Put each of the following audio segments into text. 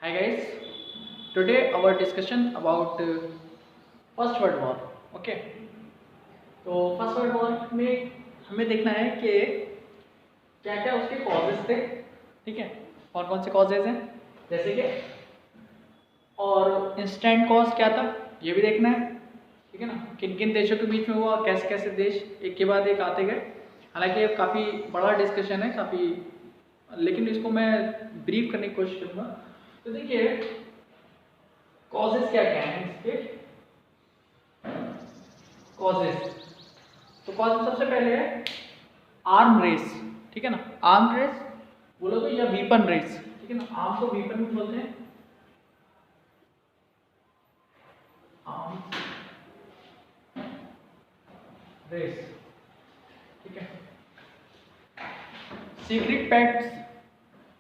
Hi guys, today our discussion about First World War. Okay, तो first world war में हमें देखना है कि क्या क्या उसके कॉजेज थे, ठीक है, कौन कौन से कॉजेज हैं, जैसे कि और इंस्टेंट कॉज क्या था ये भी देखना है, ठीक है ना, किन किन देशों के बीच में हुआ, कैसे कैसे देश एक के बाद एक आते गए। हालांकि ये काफ़ी बड़ा डिस्कशन है काफ़ी, लेकिन इसको मैं ब्रीफ करने की कोशिश करूँगा। तो देखिए कॉजेज क्या क्या हैं इसके कॉजेज। तो कॉजेज सबसे पहले है आर्म रेस, ठीक है ना, आर्म रेस बोलो तो या वीपन रेस, ठीक है ना, आर्म को वीपन भी बोलते हैं, आर्म रेस, ठीक है। सीक्रेट पैक्ट्स,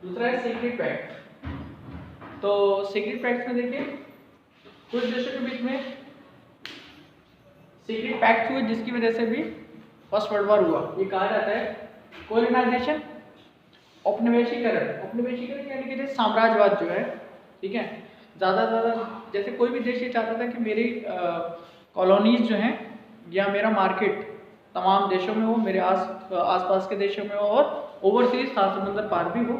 दूसरा है सीक्रेट पैक्ट। तो सीक्रेट पैक्ट्स में देखिए कुछ देशों के बीच में सीक्रेट पैक्ट हुए जिसकी वजह से भी फर्स्ट वर्ल्ड वॉर हुआ। ये कहा जाता है कोलोनाइजेशन, औपनिवेशीकरण। औपनिवेशीकरण यानी कि जैसे साम्राज्यवाद जो है, ठीक है, ज़्यादा से ज़्यादा जैसे कोई भी देश ये चाहता था कि मेरी कॉलोनीज जो हैं या मेरा मार्केट तमाम देशों में हो, मेरे आसपास के देशों में हो और ओवरसीज सात समुंदर पार भी हो।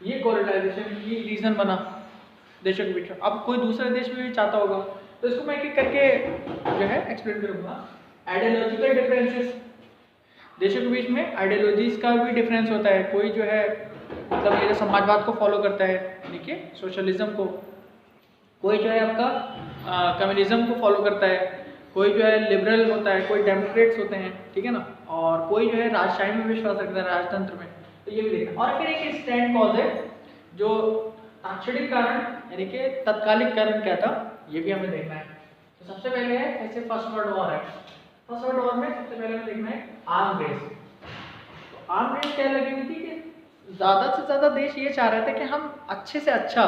ये कोलोनाइजेशन की रीज़न बना देशों के बीच में। अब कोई दूसरे देश में भी चाहता होगा तो इसको मैं एक एक करके जो है एक्सप्लेन करूँगा। आइडियोलॉजिकल डिफरेंसेस, देशों के बीच में आइडियोलॉजीज का भी डिफरेंस होता है। कोई जो है मतलब ये समाजवाद को फॉलो करता है, यानी कि सोशलिज्म को, कोई जो है आपका कम्युनिज्म को फॉलो करता है, कोई जो है लिबरल होता है, कोई डेमोक्रेट्स होते हैं, ठीक है ना, और कोई जो है राजशाही में विश्वास रखता है, राजतंत्र में। तो ये भी देखना। और फिर एक स्टैंड कॉज है जो तात्क्षणिक कारण यानी कि तत्कालिक कारण क्या था ये भी हमें देखना है। तो सबसे पहले है ऐसे फर्स्ट वर्ल्ड वॉर है। फर्स्ट वर्ल्ड वॉर में सबसे पहले हमें देखना है आर्म रेस। तो आर्म रेस क्या लगी हुई थी कि ज़्यादा से ज़्यादा देश ये चाह रहे थे कि हम अच्छे से अच्छा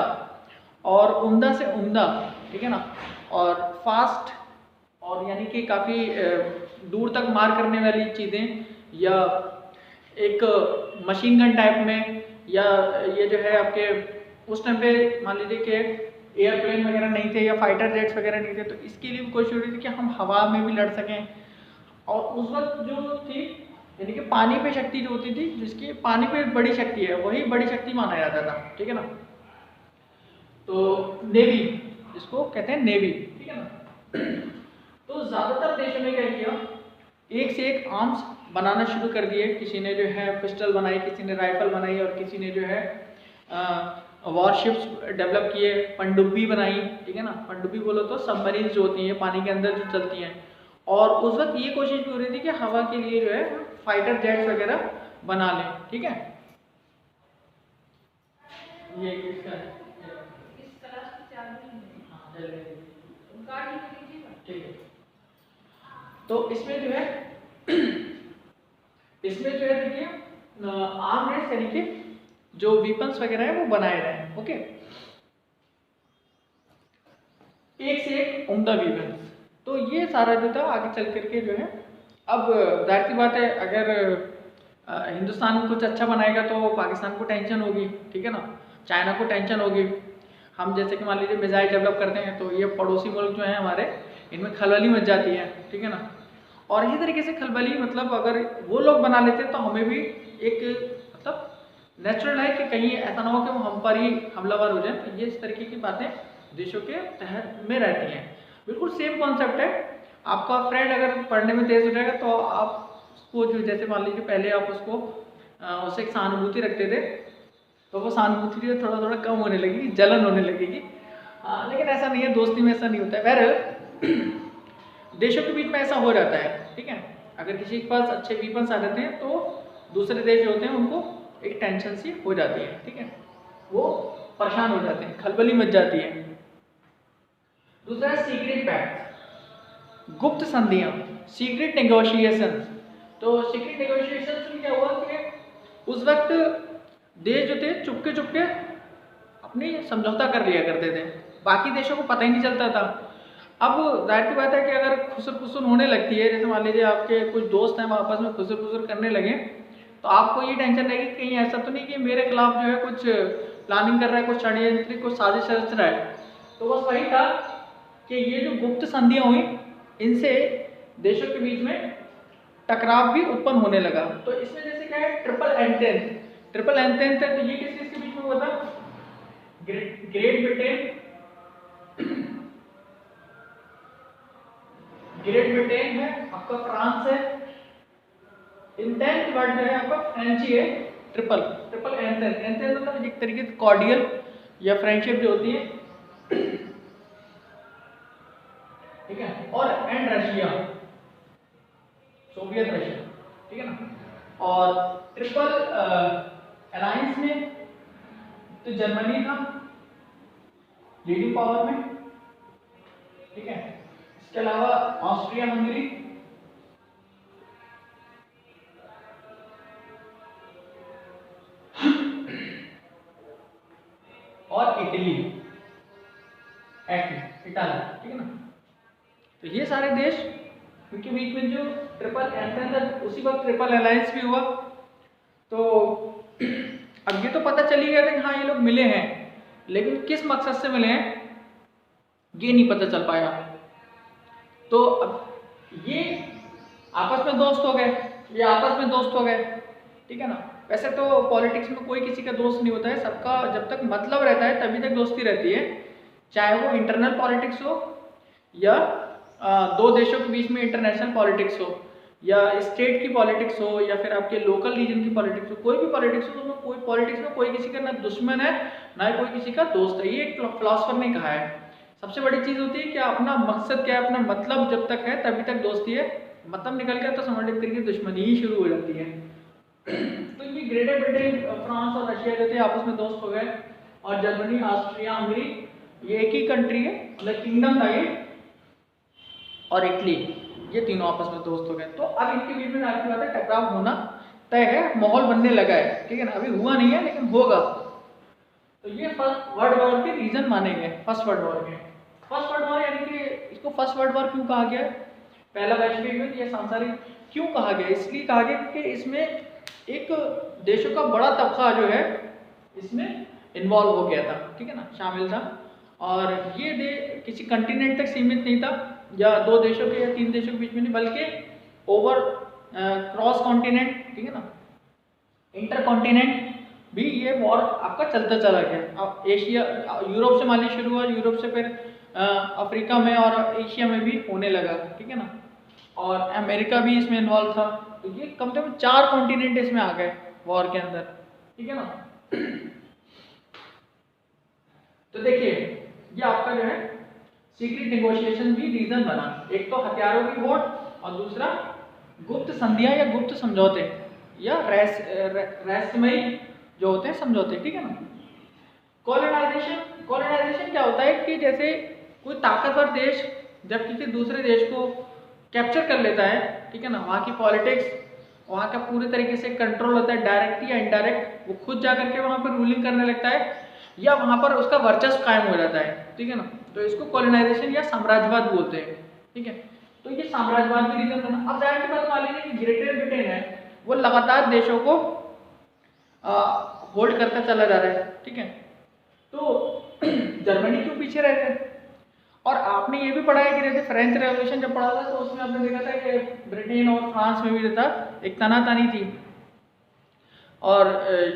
और उम्दा से उम्दा, ठीक है ना, और फास्ट और यानी कि काफ़ी दूर तक मार करने वाली चीज़ें, या एक मशीन गन टाइप में, या ये जो है आपके उस टाइम पे मान लीजिए कि एयरप्लेन वगैरह नहीं थे या फाइटर जेट्स वगैरह नहीं थे, तो इसके लिए भी कोशिश हो रही थी कि हम हवा में भी लड़ सकें। और उस वक्त जो थी यानी कि पानी पे शक्ति जो होती थी, जिसकी पानी पे बड़ी शक्ति है वही बड़ी शक्ति माना जाता था, ठीक है ना। तो नेवी, जिसको कहते हैं नेवी, ठीक है ना। तो ज़्यादातर देशों ने क्या किया, एक से एक आर्म्स बनाना शुरू कर दिए। किसी ने जो है पिस्टल बनाई, किसी ने राइफल बनाई, और किसी ने जो है वॉरशिप्स डेवलप किए, पनडुब्बी बनाई, ठीक है ना। पनडुब्बी बोलो तो सबमरीन जो होती हैं पानी के अंदर जो चलती हैं। और उस वक्त ये कोशिश भी हो रही थी कि हवा के लिए जो है फाइटर जेट्स वगैरह बना लें, ठीक है। ये किसका है? ठीक है। तो इसमें जो है इसमें जो है देखिए आर्म रेस यानी कि जो वीपन्स वगैरह है वो बनाए रहे हैं, ओके, एक से एक उम्दा वीपन्स। तो ये सारा जो था आगे चल करके जो है, अब जाहिर सी बात है अगर हिंदुस्तान कुछ अच्छा बनाएगा तो पाकिस्तान को टेंशन होगी, ठीक है ना, चाइना को टेंशन होगी। हम जैसे कि मान लीजिए मिसाइल डेवलप करते हैं तो ये पड़ोसी मुल्क जो हैं हमारे, इनमें खलबली मच जाती है, ठीक है ना। और इसी तरीके से खलबली मतलब अगर वो लोग बना लेते हैं तो हमें भी एक मतलब नेचुरल है कि कहीं ऐसा ना हो कि वो हम पर ही हमलावर हो जाए। तो ये इस तरीके की बातें देशों के तहत में रहती हैं। बिल्कुल सेम कॉन्सेप्ट है। आपका फ्रेंड अगर पढ़ने में तेज हो जाएगा तो आप उसको जो जैसे मान लीजिए पहले आप उसको उससे एक सहानुभूति रखते थे, तो वो सहानुभूति जो थोड़ा थोड़ा कम होने लगेगी, जलन होने लगेगी। लेकिन ऐसा नहीं है, दोस्ती में ऐसा नहीं होता है। बहरहाल देशों के बीच में ऐसा हो जाता है, ठीक है। अगर किसी के पास अच्छे वीपन्स आ जाते हैं तो दूसरे देश जो होते हैं उनको एक टेंशन सी हो जाती है, ठीक है, वो परेशान हो जाते हैं, खलबली मच जाती है। दूसरा है सीक्रेट पैक्ट, गुप्त संधियां, सीक्रेट नेगोशिएशन। तो सीक्रेट नेगोशिएशन में क्या हुआ कि उस वक्त देश जो थे चुपके चुपके अपनी समझौता कर लिया करते थे, बाकी देशों को पता ही नहीं चलता था। अब जाहिर सी बात है कि अगर खुसर फुसर होने लगती है, जैसे मान लीजिए आपके कुछ दोस्त हैं वो आपस में खुसर फुसर करने लगे, तो आपको ये टेंशन रहेगी कहीं ऐसा तो नहीं कि मेरे खिलाफ जो है कुछ प्लानिंग कर रहा है, कुछ षड्यंत्र, कुछ साजिश रच रहा है। तो बस वही था कि ये जो गुप्त संधियां हुई, इनसे देशों के बीच में टकराव भी उत्पन्न होने लगा। तो इसमें जैसे क्या है, ट्रिपल एंटेंट है, तो ये किस किस के बीच में हुआ था? ग्रेट ब्रिटेन है, आपका फ्रांस है, इंटेंट वर्ड जो है आपका फ्रेंची है, ट्रिपल एंटेंट मतलब एक तरीके से कॉर्डियल या फ्रेंडशिप जो होती है, ठीक है, और एंड रशिया, सोवियत रशिया, ठीक है ना। और ट्रिपल अलायंस में तो जर्मनी था लीडिंग पावर में, ठीक है। इसके अलावा ऑस्ट्रिया हंगरी, और इटली, इटाली, ठीक है ना। तो ये सारे देश, उनके बीच में जो ट्रिपल एंटेंट था, उसी वक्त ट्रिपल अलायंस भी हुआ। तो अब ये तो पता चल ही गया था कि हाँ ये लोग मिले हैं, लेकिन किस मकसद से मिले हैं ये नहीं पता चल पाया। तो अब ये आपस में दोस्त हो गए, ठीक है ना। वैसे तो पॉलिटिक्स में कोई किसी का दोस्त नहीं होता है, सबका जब तक मतलब रहता है तभी तक दोस्ती रहती है, चाहे वो इंटरनल पॉलिटिक्स हो या दो देशों के बीच में इंटरनेशनल पॉलिटिक्स हो, या स्टेट की पॉलिटिक्स हो, या फिर आपके लोकल रीजन की पॉलिटिक्स हो। कोई भी पॉलिटिक्स हो, तो कोई पॉलिटिक्स में कोई किसी का ना दुश्मन है ना ही कोई किसी का दोस्त है। ये एक फिलोसफर ने कहा है। सबसे बड़ी चीज़ होती है कि अपना मकसद क्या है, अपना मतलब जब तक है तभी तक दोस्ती है, मतलब निकल गया तो समझ एक तरीके से दुश्मनी ही शुरू हो जाती है। तो ये ग्रेटर ब्रिटेन, फ्रांस और रशिया जो थे आपस में दोस्त हो गए, और जर्मनी, ऑस्ट्रिया हंगरी, ये एक ही कंट्री है, मतलब किंगडम था ये, और इटली, ये तीनों आपस में दोस्त हो गए। तो अब इनके बीच में आपकी बात है टकराव होना तय है, माहौल बनने लगा है, ठीक है ना। अभी हुआ नहीं है लेकिन होगा। तो ये फर्स्ट वर्ल्ड वॉर के रीजन माने गए, फर्स्ट वर्ल्ड वॉर यानी कि इसको फर्स्ट वर्ल्ड वॉर क्यों कहा गया, पहला वैश्विक युद्ध या सांसारिक क्यों कहा गया? इसलिए कहा गया कि इसमें एक देशों का बड़ा तबका जो है इसमें इन्वॉल्व हो गया था, ठीक है ना, शामिल था। और ये किसी कंटिनेंट तक सीमित नहीं था, या दो देशों के या तीन देशों के बीच में नहीं, बल्कि ओवर क्रॉस कॉन्टिनेंट, ठीक है ना, इंटर कॉन्टिनेंट भी ये वॉर आपका चलता चला गया। अब एशिया, यूरोप से मान लीजिए शुरू हुआ, यूरोप से फिर अफ्रीका में और एशिया में भी होने लगा, ठीक है ना, और अमेरिका भी इसमें इन्वॉल्व था। तो ये कम से कम 4 कॉन्टिनेंट इसमें आ गए वॉर के अंदर, ठीक है ना। तो देखिए ये आपका जो है सीक्रेट नेगोशिएशन भी रीजन बना, एक तो हथियारों की होड़ और दूसरा गुप्त संधियां या गुप्त समझौते या रहस्यमयी जो होते हैं समझौते, ठीक है ना। कॉलोनाइजेशन क्या होता है कि जैसे कोई ताकतवर देश जब किसी दूसरे देश को कैप्चर कर लेता है, ठीक है ना, वहाँ की पॉलिटिक्स, वहाँ का पूरे तरीके से कंट्रोल होता है, डायरेक्ट या इनडायरेक्ट, वो खुद जा करके वहाँ पर रूलिंग करने लगता है, या वहाँ पर उसका वर्चस्व कायम हो जाता है, ठीक है ना। तो इसको कॉलोनाइजेशन या साम्राज्यवाद बोलते हैं, ठीक है। तो ये साम्राज्यवाद भी रीजन बना। अब जाहिर सी बात मान लीजिए कि ग्रेटर ब्रिटेन है, वो लगातार देशों को होल्ड करता चला जा रहा है, ठीक है। तो जर्मनी क्यों पीछे रह गए? और आपने ये भी पढ़ा है कि जैसे फ्रेंच रेवोल्यूशन जब पढ़ा था तो उसमें आपने देखा था कि ब्रिटेन और फ्रांस में भी जो था एक तनातनी थी, और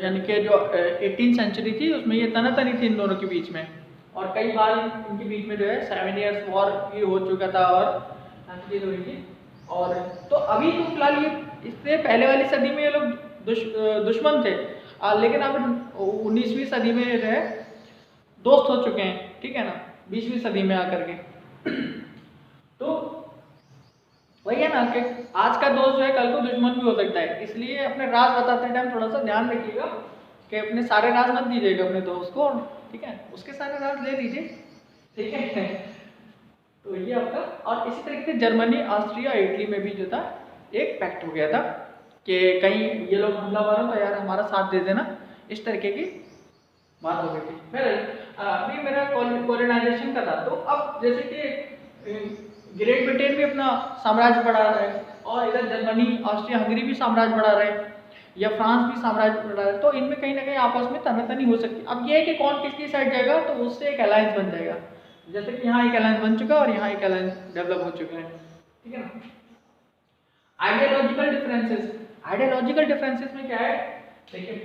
यानी कि जो 18th सेंचुरी थी उसमें ये तनातनी थी इन दोनों के बीच में, और कई बार इनके बीच में जो है 7 years वॉर भी हो चुका था और चीज़ हुई थी। और तो अभी तो फिलहाल ये इससे पहले वाली सदी में ये लोग दुश्मन थे, लेकिन अब 19वीं सदी में जो है दोस्त हो चुके हैं, ठीक है ना, 20वीं सदी में आकर के। तो वही है ना कि आज का दोस्त जो है कल को दुश्मन भी हो सकता है, इसलिए अपने राज बताते टाइम थोड़ा सा ध्यान रखिएगा कि अपने सारे राज मत दीजिएगा अपने दोस्त को, ठीक है, उसके सारे राज ले लीजिए, ठीक है। तो ये आपका, और इसी तरीके से जर्मनी, ऑस्ट्रिया, इटली में भी जो था एक पैक्ट हो गया था कि कहीं ये लोग हमलावर हो तो यार हमारा साथ दे देना, इस तरीके की बात हो गई थी। फिर अभी मेरा कॉलोनाइजेशन का था, तो अब जैसे कि ग्रेट ब्रिटेन भी अपना साम्राज्य बढ़ा रहा है और इधर जर्मनी, ऑस्ट्रिया, हंगरी भी साम्राज्य बढ़ा रहे हैं, या फ्रांस भी साम्राज्य बना रहा है, तो इनमें कहीं ना कहीं आपस में तनातनी हो सकती है। अब ये है कि कौन किसकी साइड जाएगा, तो उससे एक अलायंस बन जाएगा। जैसे कि यहाँ एक अलायंस बन चुका है और यहाँ एक अलायंस डेवलप हो चुका है, ठीक है ना। आइडियोलॉजिकल डिफरेंसेस, आइडियोलॉजिकल डिफरेंसेस में क्या है, देखिए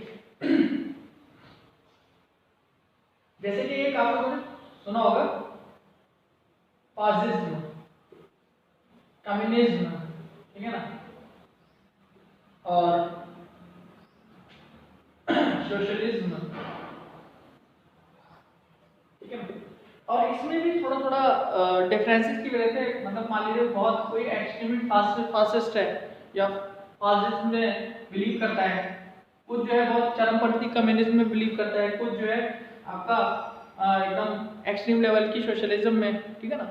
जैसे कि एक आप लोगों ने सुना होगा फासिज्म, कम्युनिज्म, ठीक है ना, और सोशलिज्म, ठीक है ना। और इसमें भी थोड़ा थोड़ा डिफरेंसेस की वजह से, मतलब मान लीजिए बहुत कोई एक्सट्रीमिस्ट फासिस्ट है या फासिज्म में बिलीव करता है, कुछ जो है बहुत चरमपंथी कम्युनिज्म में बिलीव करता है, कुछ जो है आपका एकदम एक्सट्रीम लेवल की सोशलिज्म में, ठीक है ना,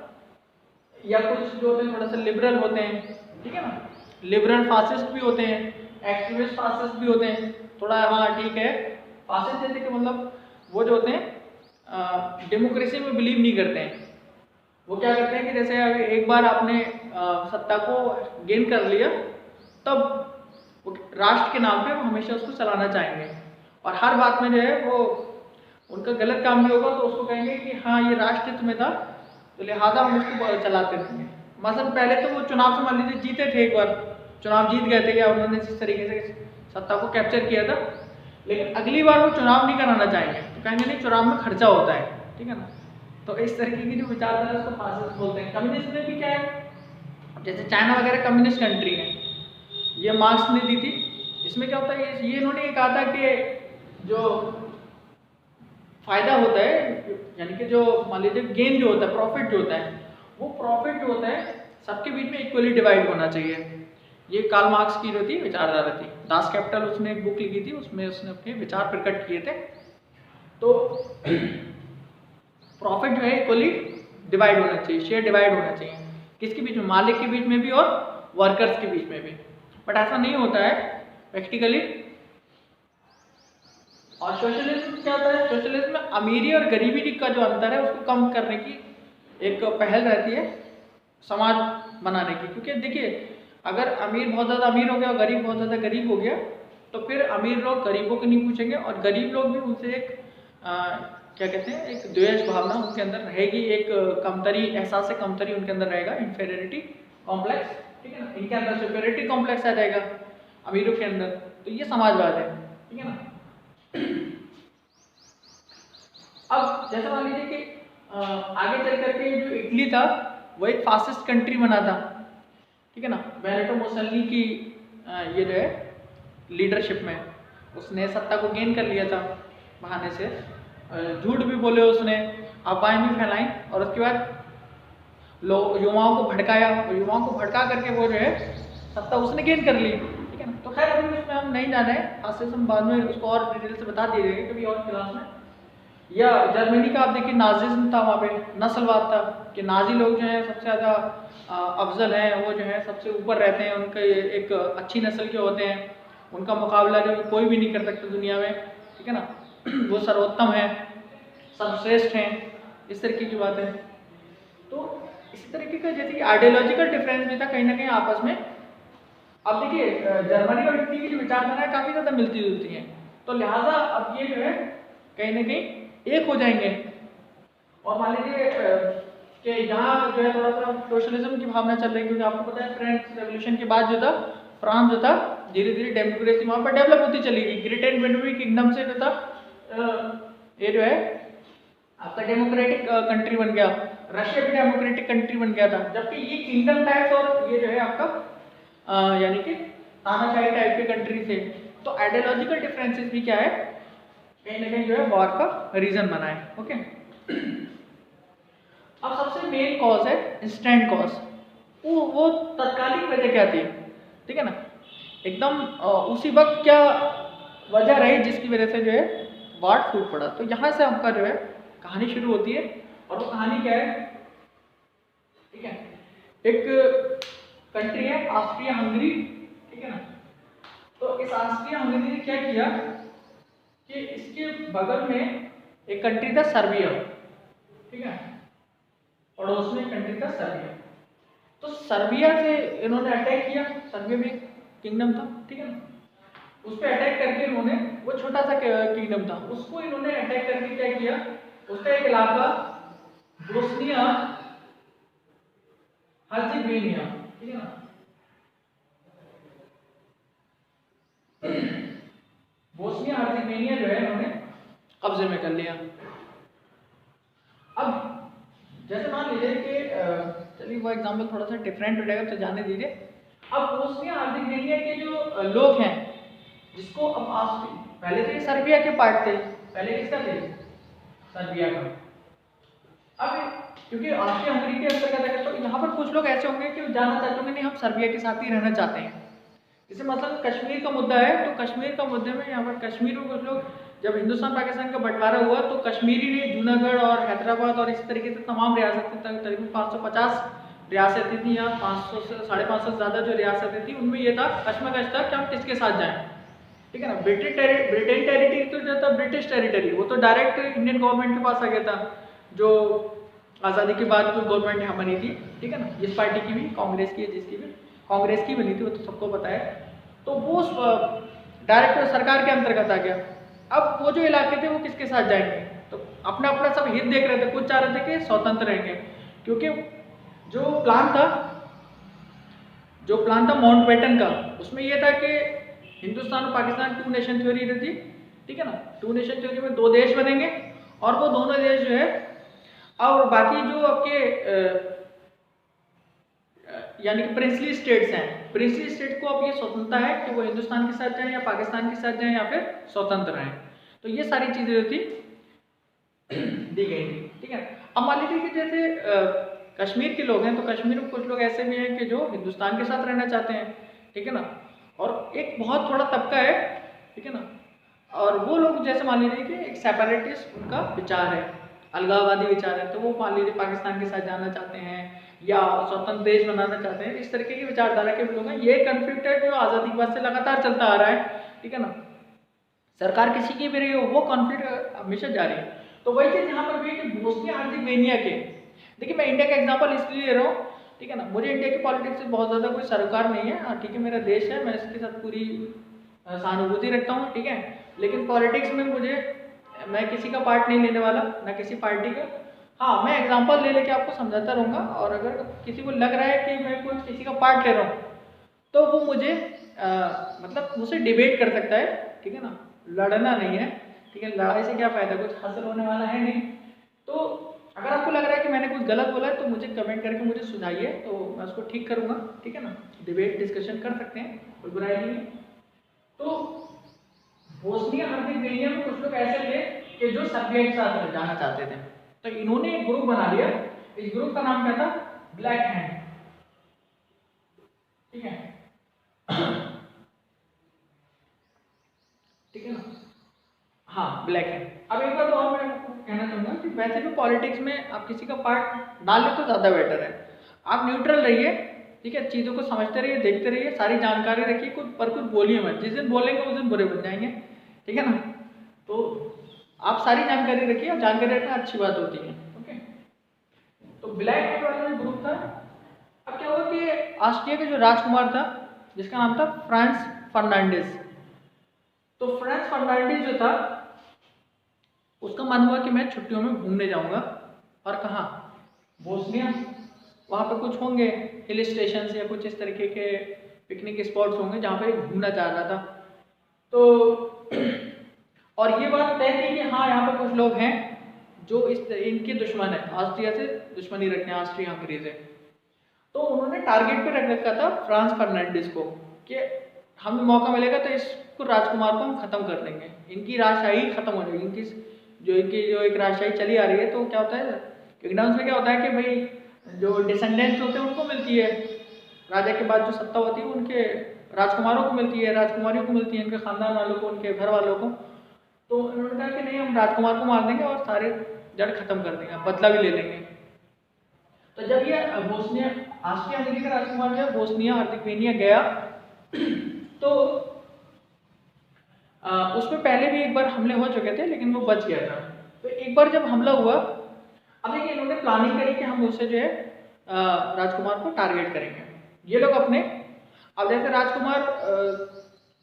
या कुछ जो होते हैं थोड़ा सा लिबरल होते हैं, ठीक है ना, लिबरल फासिस्ट भी होते हैं, एक्सट्रीमिस्ट फासिस्ट भी होते हैं, थोड़ा हाँ ठीक है। फासिस्ट जैसे कि मतलब वो जो होते हैं डेमोक्रेसी में बिलीव नहीं करते हैं। वो क्या करते हैं कि जैसे अगर एक बार आपने सत्ता को गेन कर लिया, तब वो राष्ट्र के नाम पे वो हमेशा उसको चलाना चाहेंगे, और हर बात में जो है वो उनका गलत काम भी होगा तो उसको कहेंगे कि हाँ ये राष्ट्र हित में था, तो लिहाजा हम इसको चलाते रहेंगे। मतलब पहले तो वो चुनाव से मान लीजिए जीते थे, एक बार चुनाव जीत गए थे या उन्होंने जिस तरीके से सत्ता को कैप्चर किया था, लेकिन अगली बार वो चुनाव नहीं कराना चाहेंगे, तो कहेंगे नहीं चुनाव में खर्चा होता है, ठीक है ना। तो इस तरीके की जो विचारधारा है उसको फासिस्ट बोलते हैं। कम्युनिस्ट में भी क्या है, जैसे चाइना वगैरह कम्युनिस्ट कंट्री है, ये मार्क्स ने दी थी। इसमें क्या होता है, ये इन्होंने ये कहा था कि जो फायदा होता है, यानी कि जो मान लीजिए गेन जो होता है, प्रॉफिट जो होता है, वो प्रॉफिट जो होता है सबके बीच में इक्वली डिवाइड होना चाहिए। ये कार्ल मार्क्स की जो थी विचारधारा थी। दास कैपिटल उसने एक बुक लिखी थी, उसमें उसने अपने विचार प्रकट किए थे। तो प्रॉफिट जो है इक्वली डिवाइड होना चाहिए, शेयर डिवाइड होना चाहिए, किसके बीच में, मालिक के बीच में भी और वर्कर्स के बीच में भी। बट ऐसा नहीं होता है प्रैक्टिकली। और सोशलिज्म क्या होता है, सोशलिज्म में अमीरी और गरीबी का जो अंतर है उसको कम करने की एक पहल रहती है समाज बनाने की। क्योंकि देखिए अगर अमीर बहुत ज़्यादा अमीर हो गया और गरीब बहुत ज़्यादा गरीब हो गया, तो फिर अमीर लोग गरीबों को नहीं पूछेंगे और गरीब लोग भी उनसे एक क्या कहते हैं, एक द्वेष भावना उनके अंदर रहेगी, एक कमतरी, एहसास कमतरी उनके अंदर रहेगा, इन्फेरियरिटी कॉम्प्लेक्स, ठीक है ना। इनके अंदर सुपेरियरिटी कॉम्प्लेक्स आ जाएगा अमीरों के अंदर। तो ये समाजवाद है, ठीक है ना। अब जैसा मान लीजिए कि आगे चल करके जो इटली था वो एक फासिस्ट कंट्री बना था, ठीक है ना। बेनिटो मुसोलिनी की ये जो है लीडरशिप में उसने सत्ता को गेन कर लिया था, बहाने से झूठ भी बोले उसने, अफवाहें भी फैलाई, और उसके बाद लोग युवाओं को भड़काया, और युवाओं को भड़का करके वो जो है सत्ता उसने गेन कर ली, ठीक है ना। तो खैर अभी उसमें हम नहीं जाना है, फासिज्म बाद में उसको और डिटेल से बता दिए जाएंगे कभी और क्लास में। या जर्मनी का आप देखिए नाजिज्म था, वहाँ पे नस्लवाद था कि नाजी लोग जो है सबसे ज़्यादा अफजल हैं, वो जो है सबसे ऊपर रहते हैं, उनके एक अच्छी नस्ल के होते हैं, उनका मुकाबला जो कोई भी नहीं कर सकता दुनिया में, ठीक है ना। वो सर्वोत्तम है, सर्वश्रेष्ठ हैं, इस तरीके की बात है। तो इसी तरीके का जैसे कि आइडियोलॉजिकल डिफरेंस भी था कहीं ना कहीं आपस में। अब देखिए जर्मनी और इटली की जो विचारधारा है काफ़ी ज़्यादा मिलती जुलती हैं, तो लिहाजा अब ये जो है कहीं ना कहीं एक हो जाएंगे। और मान लीजिए कि यहाँ जो है थोड़ा सा सोशलिज्म की भावना चल रही है, क्योंकि आपको पता है फ्रेंच रेवोल्यूशन के बाद जो था फ्रांस जो था धीरे धीरे डेमोक्रेसी वहाँ पर डेवलप होती चली गई। ग्रेट एंड मेडोवी किंगडम से जो था ये जो है आपका डेमोक्रेटिक कंट्री बन गया, रशिया भी डेमोक्रेटिक कंट्री बन गया था, जबकि ये किंगडम टाइप्स और ये जो है आपका यानी कि तानाशाही टाइप के कंट्री थे। तो आइडियोलॉजिकल डिफरेंसेस भी क्या है, कहीं ना कहीं जो है वॉर का रीजन बना है, ओके। अब सबसे मेन कॉज है इंस्टेंट कॉज, वो तत्कालिक वजह क्या थी, ठीक है ना, एकदम उसी वक्त क्या वजह रही जिसकी वजह से जो है वॉर फूट पड़ा। तो यहाँ से आपका जो है कहानी शुरू होती है, और वो कहानी क्या है, ठीक है, एक कंट्री है ऑस्ट्रिया हंगरी, ठीक है ना। तो इस ऑस्ट्रिया हंगरी ने क्या किया कि इसके बगल में एक कंट्री था सर्बिया, ठीक है, पड़ोस में एक कंट्री था सर्बिया। तो सर्बिया से इन्होंने अटैक किया, सर्बिया में एक किंगडम था, ठीक है ना। उस पर अटैक करके इन्होंने, वो छोटा सा किंगडम था, उसको इन्होंने अटैक करके क्या किया, उसका एक इलाका बोस्निया हर्जेगोविना, ठीक है ना, बोस्निया हर्जेगोविना जो है इन्होंने कब्जे में कर लिया। अब जैसे मान लीजिए कि चलिए वो एग्जाम्पल थोड़ा सा डिफरेंट हो जाएगा तो जाने दीजिए। अब बोस्निया हर्जेगोविना के जो लोग हैं, जिसको अब आज पहले तो ये सर्बिया के पार्ट थे, पहले किसका थे, सर्बिया का। अब क्योंकि ऑस्ट्रिया हंगरी के अंतर्गत है, तो यहाँ पर कुछ लोग ऐसे होंगे कि जानना चाहते होंगे नहीं हम सर्बिया के साथ ही रहना चाहते हैं। जैसे मतलब कश्मीर का मुद्दा है, तो कश्मीर का मुद्दे में यहाँ पर कश्मीर में कुछ लोग, जब हिंदुस्तान पाकिस्तान का बंटवारा हुआ तो कश्मीरी ने जूनागढ़ और हैदराबाद और इस तरीके से तमाम रियासतें, तकरीबन 550 रियासतें थी, या 500 से 550 से ज़्यादा जो रियासतें थी उनमें ये था कश्मकश था कि हम किसके साथ जाएं, ठीक है ना। ब्रिटेन टेरिटरी तो जो था ब्रिटिश टेरिटरी, वो तो डायरेक्ट इंडियन गवर्नमेंट के पास आ गया था, जो आज़ादी के बाद जो गवर्नमेंट यहाँ बनी थी, ठीक है ना, जिस पार्टी की भी, कांग्रेस की, जिसकी भी कांग्रेस की बनी थी, वो तो सबको पता है। तो वो डायरेक्ट सरकार के अंतर्गत आ गया। अब वो जो इलाके थे वो किसके साथ जाएंगे, तो अपना अपना सब हित देख रहे थे, कुछ चाह रहे थे कि स्वतंत्र रहेंगे, क्योंकि जो प्लान था माउंटबेटन का, उसमें यह था कि हिंदुस्तान और पाकिस्तान 2 नेशन थ्योरी थी, ठीक है ना। 2 नेशन थ्योरी में 2 देश बनेंगे, और वो दोनों देश जो है, और बाकी जो आपके यानी कि प्रिंसली स्टेट्स हैं, प्रिंसली स्टेट को अब ये स्वतंत्रता है कि वो हिंदुस्तान के साथ जाएं या पाकिस्तान के साथ जाएं या फिर स्वतंत्र रहें। तो ये सारी चीज़ें जो थी दी गई थी, ठीक है। अब मान लीजिए कि जैसे कश्मीर के लोग हैं, तो कश्मीर में कुछ लोग ऐसे भी हैं कि जो हिंदुस्तान के साथ रहना चाहते हैं, ठीक है ना, और एक बहुत थोड़ा तबका है, ठीक है ना, और वो लोग जैसे मान लीजिए कि एक सेपरेटिस्ट उनका विचार है, अलगाववादी विचार है, तो वो मान लीजिए पाकिस्तान के साथ जाना चाहते हैं या स्वतंत्र देश बनाना चाहते हैं, इस तरीके की विचारधारा के लोग हैं। ये कन्फ्लिक्ट है जो आज़ादी के बाद से लगातार चलता आ रहा है, ठीक है ना, सरकार किसी की भी रही हो, वो कॉन्फ्लिक्ट हमेशा जारी है। तो वही चीज़ यहाँ पर भी है कि बोस्निया हर्जेगोविना के, देखिए मैं इंडिया का एग्जांपल इसलिए ले रहा हूँ, ठीक है ना, मुझे इंडिया की पॉलिटिक्स से बहुत ज़्यादा कोई सरोकार नहीं है, हाँ ठीक है, मेरा देश है, मैं इसके साथ पूरी सहानुभूति रखता हूँ, ठीक है, लेकिन पॉलिटिक्स में मैं किसी का पार्ट नहीं लेने वाला, ना किसी पार्टी का। हाँ, मैं एग्जांपल ले लेके आपको समझाता रहूँगा, और अगर किसी को लग रहा है कि मैं कुछ किसी का पार्ट ले रहा हूँ, तो वो मुझे मतलब मुझसे डिबेट कर सकता है, ठीक है ना, लड़ना नहीं है, ठीक है, लड़ाई से क्या फ़ायदा, कुछ हासिल होने वाला है नहीं। तो अगर आपको लग रहा है कि मैंने कुछ गलत बोला है तो मुझे कमेंट करके मुझे सुझाइए, तो मैं उसको ठीक करूँगा, ठीक है ना, डिबेट डिस्कशन कर सकते हैं, कोई बुराई नहीं है। तो बोस्निया हर्जेगोविना में कुछ लोग ऐसे थे कि जो सर्बिया के साथ जाना चाहते थे, तो इन्होंने एक ग्रुप बना लिया, इस ग्रुप का नाम क्या था, ब्लैक हैंड, ठीक है, ठीक है ना, हाँ ब्लैक हैंड। अब एक बार तो और मैं आपको कहना चाहूँगा कि वैसे भी पॉलिटिक्स में आप किसी का पार्ट ना ले तो ज़्यादा बेटर है, आप न्यूट्रल रहिए, ठीक है, चीज़ों को समझते रहिए, देखते रहिए, सारी जानकारी रखिए, कुछ बोलिए मत, जिस दिन बोलेंगे उस दिन बुरे बन जाएंगे, ठीक है ना। तो आप सारी जानकारी रखिए, और जानकारी रखना अच्छी बात होती है, ओके। तो ब्लैक हैंड वाला जो ग्रुप था, अब क्या हुआ कि ऑस्ट्रिया का जो राजकुमार था, जिसका नाम था फ्रांस फर्नांडिस, तो फ्रांस फर्नांडिस जो था, उसका मन हुआ कि मैं छुट्टियों में घूमने जाऊंगा, और कहाँ, बोस्निया, वहाँ पे कुछ होंगे हिल स्टेशन या कुछ इस तरीके के पिकनिक स्पॉट्स होंगे जहाँ पे घूमना चाह रहा था। तो और ये बात तय थी कि हाँ यहाँ पे कुछ लोग हैं जो इनके दुश्मन है, ऑस्ट्रिया से दुश्मनी रखते हैं, ऑस्ट्रिया हंगरी से। तो उन्होंने टारगेट पे रख रखा था फ्रांस फर्नांडिस को कि हमें मौका मिलेगा तो इसको, राजकुमार को हम खत्म कर देंगे, इनकी राजशाही खत्म हो जाएगी, इनकी जो एक राजशाही चली आ रही है। तो क्या होता है किंगडम्स में, क्या होता है कि भाई जो डिसेंडेंट्स होते हैं उनको मिलती है, राजा के बाद जो सत्ता होती है उनके राजकुमारों को मिलती है, राजकुमारियों को मिलती है, इनके खानदान वालों को, उनके घर वालों को। तो उन्होंने कहा कि नहीं, हम राजकुमार को मार देंगे और सारे जड़ खत्म कर देंगे, बदला भी ले लेंगे। तो जब ये बोस्निया, ऑस्ट्रिया हंगरी का राजकुमार जो बोस्निया हर्जेगोविना गया, तो उसमें पहले भी एक बार हमले हो चुके थे, लेकिन वो बच गया था। तो एक बार जब हमला हुआ, अब देखिए इन्होंने प्लानिंग करी कि हम उससे जो है राजकुमार को टारगेट करेंगे। ये लोग अपने, अब जैसे राजकुमार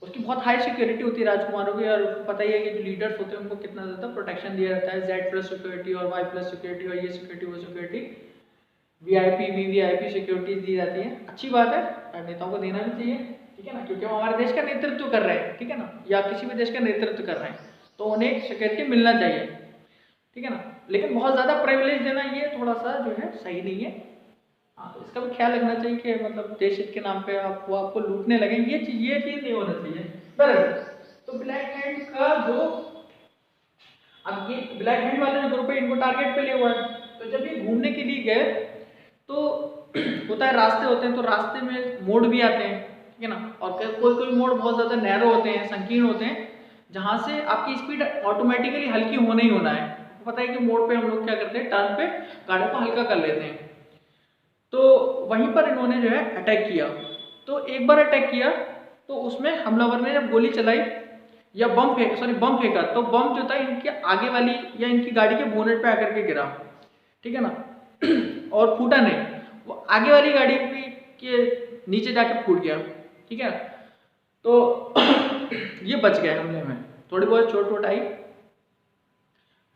उसकी बहुत हाई सिक्योरिटी होती है राजकुमारों की, और पता ही है कि जो लीडर्स होते हैं उनको कितना ज़्यादा प्रोटेक्शन दिया जाता है, Z+ सिक्योरिटी और Y+ सिक्योरिटी और ये सिक्योरिटी वो सिक्योरिटी, VIP VVIP सिक्योरिटीज दी जाती है। अच्छी बात है, नेताओं को देना भी चाहिए, ठीक है ना, क्योंकि वो हमारे देश का नेतृत्व कर रहे हैं, ठीक है ना, या किसी भी देश का नेतृत्व कर रहे हैं, तो उन्हें सिक्योरिटी मिलना चाहिए, ठीक है ना। लेकिन बहुत ज़्यादा प्रिविलेज देना ये थोड़ा सा जो है सही नहीं है। हाँ, तो इसका भी ख्याल रखना चाहिए कि मतलब देश हित के नाम पे आपको लूटने लगे, ये चीज़ नहीं होना चाहिए। बराबर। तो ब्लैक हैंड का जो, अब ये ब्लैक हैंड वाले जो ग्रुप है इनको टारगेट पे लिया हुआ है, तो जब ये घूमने के लिए गए तो होता है रास्ते होते हैं, तो रास्ते में मोड़ भी आते हैं, ठीक है ना, और कोई कोई मोड़ बहुत ज़्यादा नैरो होते हैं, संकीर्ण होते हैं, जहाँ से आपकी स्पीड ऑटोमेटिकली हल्की होना ही होना है। पता है कि मोड़ पे हम लोग क्या करते हैं, टर्न पे गाड़ी को हल्का कर लेते हैं। तो वहीं पर इन्होंने जो है अटैक किया। तो एक बार अटैक किया तो उसमें हमलावर ने जब गोली चलाई या बम फेंका, तो बम जो था इनके आगे वाली या इनकी गाड़ी के बोनेट पे आकर के गिरा, ठीक है ना, और फूटा नहीं, वो आगे वाली गाड़ी के नीचे जाके फूट गया, ठीक है। तो ये बच गए हमले में, थोड़ी बहुत चोट वोट आई।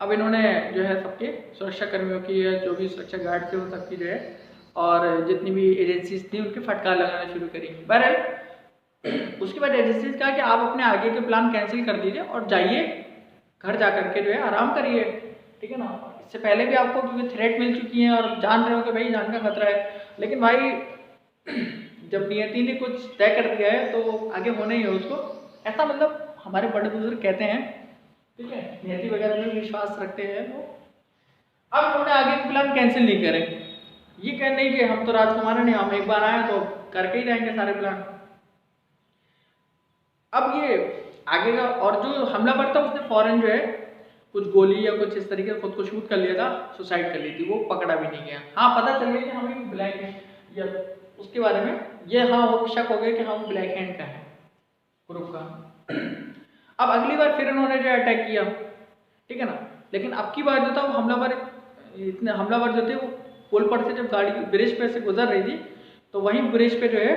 अब इन्होंने जो है सबके सुरक्षा कर्मियों की या जो भी सुरक्षा गार्ड थे वो सबकी जो है और जितनी भी एजेंसीज थी उनके फटकार लगाना शुरू करी। बहरहाल उसके बाद एजेंसीज कहा कि आप अपने आगे के प्लान कैंसिल कर दीजिए और जाइए घर जा करके जो है आराम करिए, ठीक है ना। इससे पहले भी आपको क्योंकि थ्रेट मिल चुकी है और जान रहे हो कि भाई जान का खतरा है, लेकिन भाई जब नियति ने कुछ तय कर दिया है तो आगे होना ही है उसको, ऐसा मतलब हमारे बड़े बुजुर्ग कहते हैं, ठीक है, नियति वगैरह में विश्वास रखते हैं। तो अब उन्होंने आगे के प्लान कैंसिल नहीं करे, ये कह नहीं कि हम तो राजकुमार नहीं, हम एक बार आए तो करके ही रहेंगे सारे प्लान। अब ये आगे का और जो हमलावर था उसने फौरन जो है कुछ गोली या कुछ इस तरीके से खुद को शूट कर लिया था, सुसाइड कर ली थी, वो पकड़ा भी नहीं गया। हाँ पता चल गया कि हमें ब्लैक है या उसके बारे में ये हाँ वो शक हो गया कि हम ब्लैक हैंड का है ग्रुप का। अब अगली बार फिर उन्होंने जो अटैक किया, ठीक है ना, लेकिन अब की बार जो था वो हमलावर जो थे वो पुल पर से जब गाड़ी ब्रिज पे से गुजर रही थी तो वहीं ब्रिज पे जो है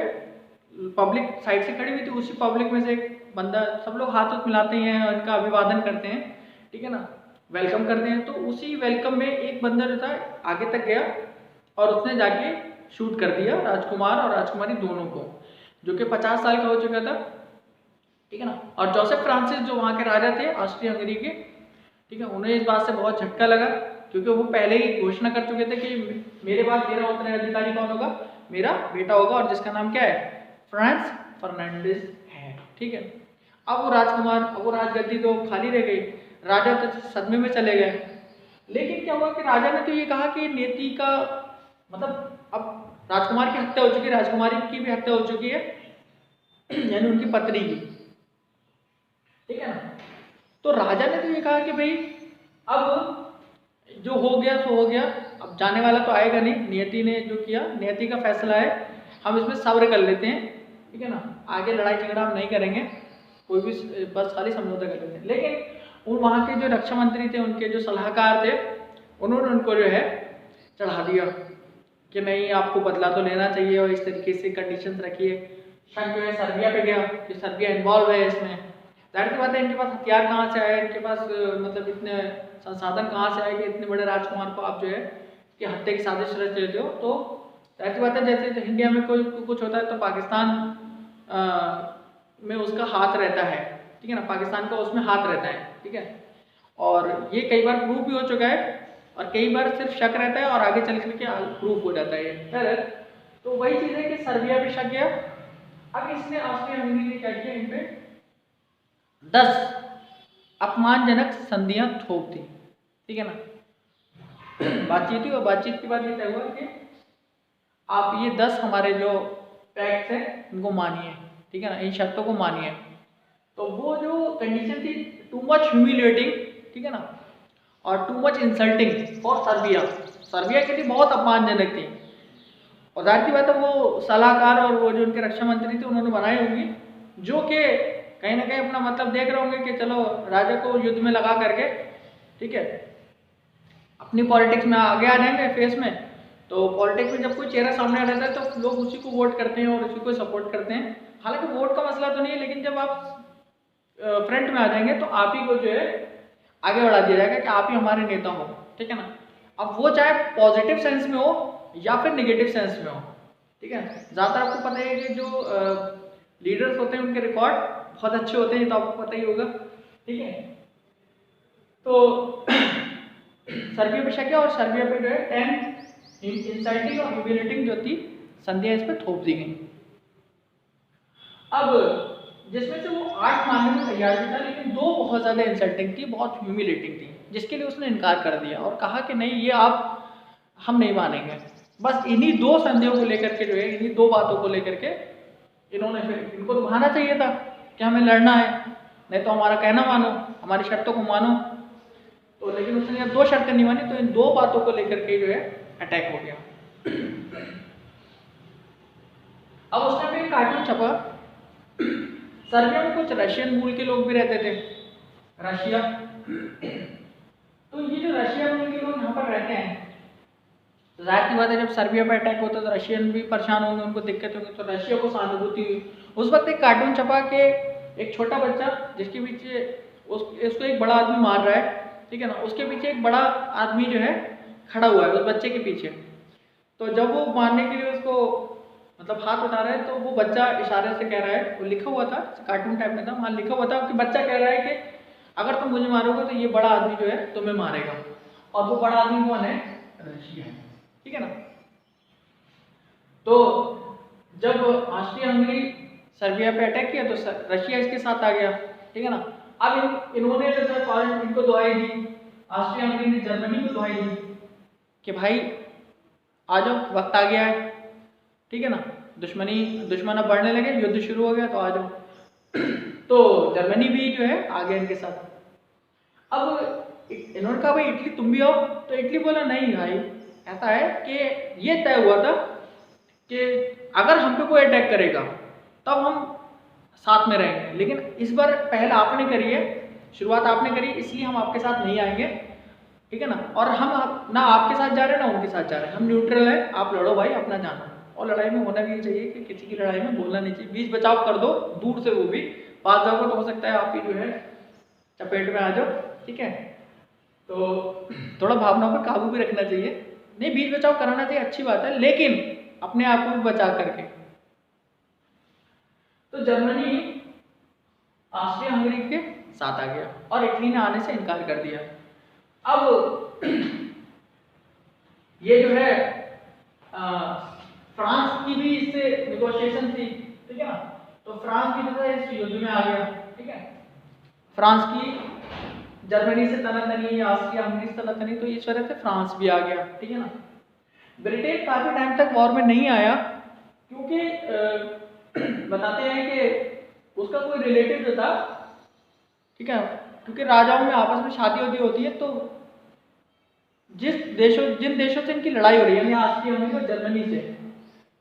पब्लिक साइड से खड़ी हुई थी, उसी पब्लिक में से एक बंदा, सब लोग हाथ मिलाते हैं और इनका अभिवादन करते हैं, ठीक है ना, वेलकम करते हैं। तो उसी वेलकम में एक बंदा जो था आगे तक गया और उसने जाके शूट कर दिया राजकुमार और राजकुमारी दोनों को, जो कि 50 साल का हो चुका था, ठीक है ना। और जोसेफ फ्रांसिस जो वहाँ के राजा थे ऑस्ट्रिया हंगरी के, ठीक है, उन्हें इस बात से बहुत झटका लगा क्योंकि वो पहले ही घोषणा कर चुके थे कि मेरे बाद मेरा उत्तराधिकारी कौन होगा, मेरा बेटा होगा और जिसका नाम क्या है, फ्रांस फर्नांडिस है, ठीक है। अब वो राजकुमार, अब वो राजगद्दी तो खाली रह गई, राजा तो सदमे में चले गए। लेकिन क्या हुआ कि राजा ने तो ये कहा कि नीति का मतलब अब राजकुमार की हत्या हो चुकी है, राजकुमारी की भी हत्या हो चुकी है, यानी उनकी पत्नी की, ठीक है ना। तो राजा ने तो ये कहा कि भाई अब जो हो गया सो हो गया, अब जाने वाला तो आएगा नहीं, नियति ने जो किया, नियति का फैसला है, हम इसमें सब्र कर लेते हैं, ठीक है ना, आगे लड़ाई झगड़ा हम नहीं करेंगे, कोई भी बस खाली समझौता कर लेते हैं। लेकिन उन वहाँ के जो रक्षा मंत्री थे, उनके जो सलाहकार थे, उन्होंने उनको जो है चढ़ा दिया कि नहीं आपको बदला तो लेना चाहिए और इस तरीके से कंडीशंस रखिए। शक जो है सर्बिया पे गया कि सर्बिया इन्वॉल्व है इसमें, जाहिर सी बात है इनके पास हथियार कहाँ से आए, इनके पास मतलब इतने संसाधन कहाँ से आए कि इतने बड़े राजकुमार को आप जो है कि हत्या की साजिश रच देते हो। तो जाहिर सी बात है जैसे इंडिया में कोई कुछ होता है तो पाकिस्तान में उसका हाथ रहता है, ठीक है ना, पाकिस्तान का उसमें हाथ रहता है, ठीक है। और ये कई बार प्रूफ भी हो चुका है और कई बार सिर्फ शक रहता है और आगे चल करके प्रूफ हो जाता है ये। तो वही चीज़ है कि सर्बिया पे शक गया। अब इसने ऑस्ट्रिया हंगरी ने क्या किया, इन पे 10 अपमानजनक संधियां थोप दी, ठीक है ना। बातचीत हुई और बातचीत के बाद ये तय हुआ कि आप ये 10 हमारे जो पैक्ट है इनको मानिए, ठीक है ना, इन शर्तों को मानिए। तो वो जो कंडीशन थी टू मच ह्यूमिलेटिंग, ठीक है ना, और too much insulting for Serbia, Serbia के लिए बहुत अपमानजनक थी। और जाहिर सी बात है वो सलाहकार और वो जो उनके रक्षा मंत्री थे उन्होंने बनाई होंगी, जो कि कहीं ना कहीं अपना मतलब देख रहे होंगे कि चलो राजा को युद्ध में लगा करके, ठीक है, अपनी पॉलिटिक्स में आगे आ जाएंगे फेस में। तो पॉलिटिक्स में जब कोई चेहरा सामने आ जाता है तो लोग उसी को वोट करते हैं और उसी को सपोर्ट करते हैं, हालांकि वोट का मसला तो नहीं है, लेकिन जब आप फ्रंट में आ जाएंगे तो आप ही को जो है आगे बढ़ा दिया जाएगा कि आप ही हमारे नेता हो, ठीक है ना। अब वो चाहे पॉजिटिव सेंस में हो या फिर नेगेटिव सेंस में हो, ठीक है। ज़्यादातर आपको पता है कि जो लीडर्स होते हैं उनके रिकॉर्ड बहुत अच्छे होते हैं, तो आपको पता ही होगा, ठीक है। तो सर्बिया पे शक है और सर्बिया पे जो है 10 इंसल्टिंग और ह्यूमिलेटिंग जो थी संधियां इस पर थोप दी गई। अब जिसमें से वो 8 मानने में तैयार भी था, लेकिन 2 बहुत ज़्यादा इंसल्टिंग थी, बहुत ह्यूमिलेटिंग थी, जिसके लिए उसने इनकार कर दिया और कहा कि नहीं, ये हम नहीं मानेंगे। बस इन्हीं 2 संधियों को लेकर के जो है, इन्हीं 2 बातों को लेकर के इन्होंने फिर इनको तो मानना चाहिए था कि हमें लड़ना है, नहीं तो हमारा कहना मानो, हमारी शर्तों को मानो। तो लेकिन उसने जब 2 शर्तें नहीं मानी तो इन 2 बातों को लेकर के जो है अटैक हो गया। अब उस टाइम पे कार्टून छपा, सर्बिया में कुछ रशियन मूल के लोग भी रहते थे, रशिया। तो ये जो रशिया मूल के लोग यहाँ पर रहते हैं, तो जाहिर सी बात है जब सर्बिया पर अटैक होता है तो रशियन भी परेशान होंगे, उनको दिक्कत होगी, तो रशिया को सहानुभूति हुई। उस वक्त एक कार्टून छपा के एक छोटा बच्चा जिसके पीछे उसको एक बड़ा आदमी मार रहा है, ठीक है ना, उसके पीछे एक बड़ा आदमी जो है खड़ा हुआ है उस बच्चे के पीछे। तो जब वो मारने के लिए उसको मतलब हाथ उठा रहा है, तो वो बच्चा इशारे से कह रहा है, वो लिखा हुआ था, कार्टून टाइप में था, वहाँ लिखा हुआ था कि बच्चा कह रहा है कि अगर तुम मुझे मारोगे तो ये बड़ा आदमी जो है तुम्हें मारेगा। और वो बड़ा आदमी कौन है? रशिया है, ठीक है ना। तो जब ऑस्ट्रिया हंगरी सर्बिया पे अटैक किया तो रशिया इसके साथ आ गया, ठीक है ना। अब इन्होंने इनको दुआई दी, ऑस्ट्रिया हंगरी ने जर्मनी को दुआई दी कि भाई आ जाओ, वक्त आ गया है, ठीक है ना, दुश्मन अब बढ़ने लगे, युद्ध शुरू हो गया, तो आ जाओ। तो जर्मनी भी जो है आ गया इनके साथ। अब इन्होंने कहा भाई इटली तुम भी आओ, तो इटली बोला नहीं भाई, ऐसा है कि ये तय हुआ था कि अगर हम पे कोई अटैक करेगा तब हम साथ में रहेंगे, लेकिन इस बार पहल आपने करी है, शुरुआत आपने करी, इसलिए हम आपके साथ नहीं आएंगे, ठीक है ना। और हम ना आपके साथ जा रहे हैं ना उनके साथ जा रहे हैं, हम न्यूट्रल है, आप लड़ो भाई अपना जाना। और लड़ाई में होना भी चाहिए कि किसी की लड़ाई में बोलना नहीं चाहिए, बीच बचाव कर दो दूर से, वो भी पास जाओगे तो हो सकता है आप ही जो है चपेट में आ जाओ, ठीक है। तो थोड़ा भावनाओं पर काबू भी रखना चाहिए, नहीं बीच बचाव कराना चाहिए, अच्छी बात है, लेकिन अपने आप को भी बचा करके। तो जर्मनी ऑस्ट्रिया हंगरी के साथ आ गया और इटली ने आने से इनकार कर दिया। अब ये जो है फ्रांस की भी इससे निगोशिएशन थी, ठीक है ना। तो फ्रांस भी जो है इस युद्ध में आ गया, ठीक है। फ्रांस की जर्मनी से तनातनी या ऑस्ट्रिया हंगरी से तनातनी, तो इस वजह से फ्रांस भी आ गया, ठीक है ना। ब्रिटेन काफी टाइम तक वॉर में नहीं आया क्योंकि बताते हैं कि उसका कोई रिलेटिव जो था, ठीक है, क्योंकि राजाओं में आपस में शादी वादी होती है, तो जिन देशों से इनकी लड़ाई हो रही है, यानी ऑस्ट्रिया हंगरी और जर्मनी से,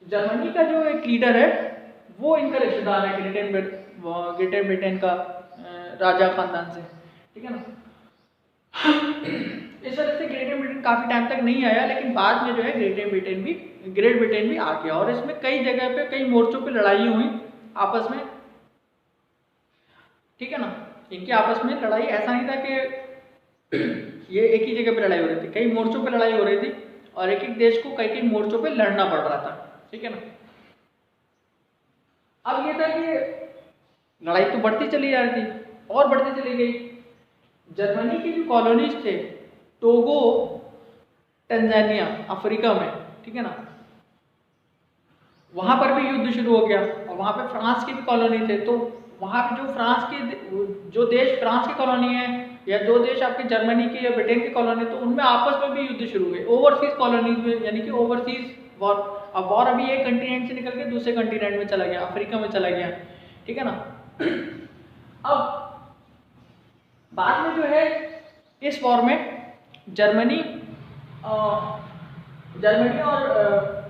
जर्मनी का जो एक लीडर है वो इनका रिश्तेदार है ग्रेट ब्रिटेन का राजा खानदान से, ठीक है ना। इस वजह से ग्रेट ब्रिटेन काफी टाइम तक नहीं आया, लेकिन बाद में जो है ग्रेट ब्रिटेन भी आ गया और इसमें कई जगह पे कई मोर्चों पे लड़ाई हुई आपस में, ठीक है ना। इनके आपस में लड़ाई ऐसा नहीं था कि ये एक ही जगह पे लड़ाई हो रही थी, कई मोर्चों पे लड़ाई हो रही थी और एक एक देश को कई मोर्चों पे लड़ना पड़ रहा था, ठीक है ना। अब ये था कि लड़ाई तो बढ़ती चली जा रही थी और बढ़ती चली गई। जर्मनी के जो कॉलोनीज थे, टोगो, टंजानिया, अफ्रीका में, ठीक है ना, वहां पर भी युद्ध शुरू हो गया और वहां पे फ्रांस के भी कॉलोनी थे। तो वहां पे जो देश फ्रांस की कॉलोनी है या जो देश आपके जर्मनी की या ब्रिटेन की कॉलोनी, तो उनमें आपस में भी युद्ध शुरू हुए ओवरसीज कॉलोनीज में, यानी कि ओवरसीज वॉर। अब वॉर अभी एक कंटिनेंट से निकल के दूसरे कंटिनेंट में चला गया, अफ्रीका में चला गया, ठीक है ना। अब बाद में जो है इस वॉर में जर्मनी और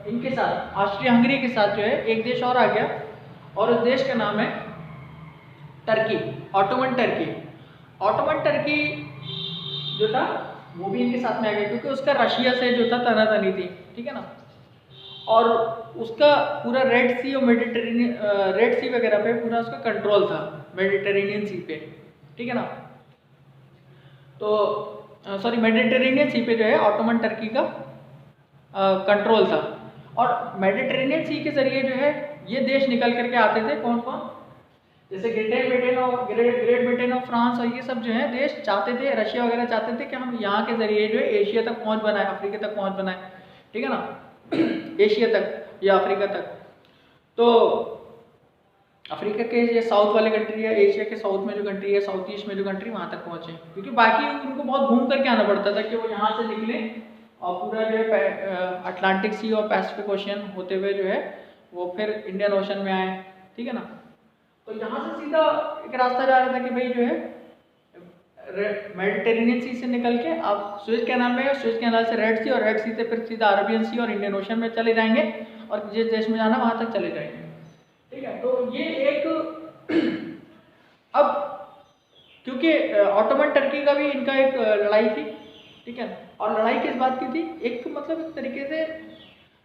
इनके साथ ऑस्ट्रिया हंगरी के साथ जो है एक देश और आ गया और उस देश का नाम है Turkey, Ottoman Turkey. Ottoman Turkey जो था वो भी इनके साथ में आ गया क्योंकि उसका रशिया से जो था तनातनी थी, ठीक है ना। और उसका पूरा रेड सी और मेडिटेरेनियन रेड सी वगैरह पे पूरा उसका कंट्रोल था, मेडिटेरेनियन सी पे, ठीक है ना। तो सॉरी मेडिटेरेनियन सी पे जो है ऑटोमन टर्की का कंट्रोल था। और मेडिटेरेनियन सी के जरिए जो है ये देश निकल करके आते थे, कौन कौन, जैसे ग्रेट ब्रिटेन और फ्रांस और ये सब जो है देश चाहते थे, रशिया वगैरह चाहते थे कि हम यहाँ के जरिए जो है एशिया तक पहुँच बनाए, अफ्रीका तक पहुँच बनाए, ठीक है ना एशिया तक या अफ्रीका तक। तो अफ्रीका के ये साउथ वाले कंट्री है, एशिया के साउथ में जो कंट्री है, साउथ ईस्ट में जो कंट्री, वहाँ तक पहुँचे, क्योंकि बाकी उनको बहुत घूम करके आना पड़ता था कि वो यहाँ से निकले और पूरा जो है अटलांटिक सी और पैसिफिक ओशन होते हुए जो है वो फिर इंडियन ओशन में आए, ठीक है ना। तो यहाँ से सीधा एक रास्ता जा रहा था कि भाई जो है मेडिटेरेनियन सी से निकल के आप सुएज कैनाल में, सुएज कैनाल से रेड सी और रेड सी से फिर सीधा अरबियन सी और इंडियन ओशन में चले जाएंगे और जिस देश में जाना वहाँ तक चले जाएंगे, ठीक है। तो ये एक अब क्योंकि ऑटोमन टर्की का भी इनका एक लड़ाई थी, ठीक है, और लड़ाई किस बात की थी, एक मतलब एक तरीके से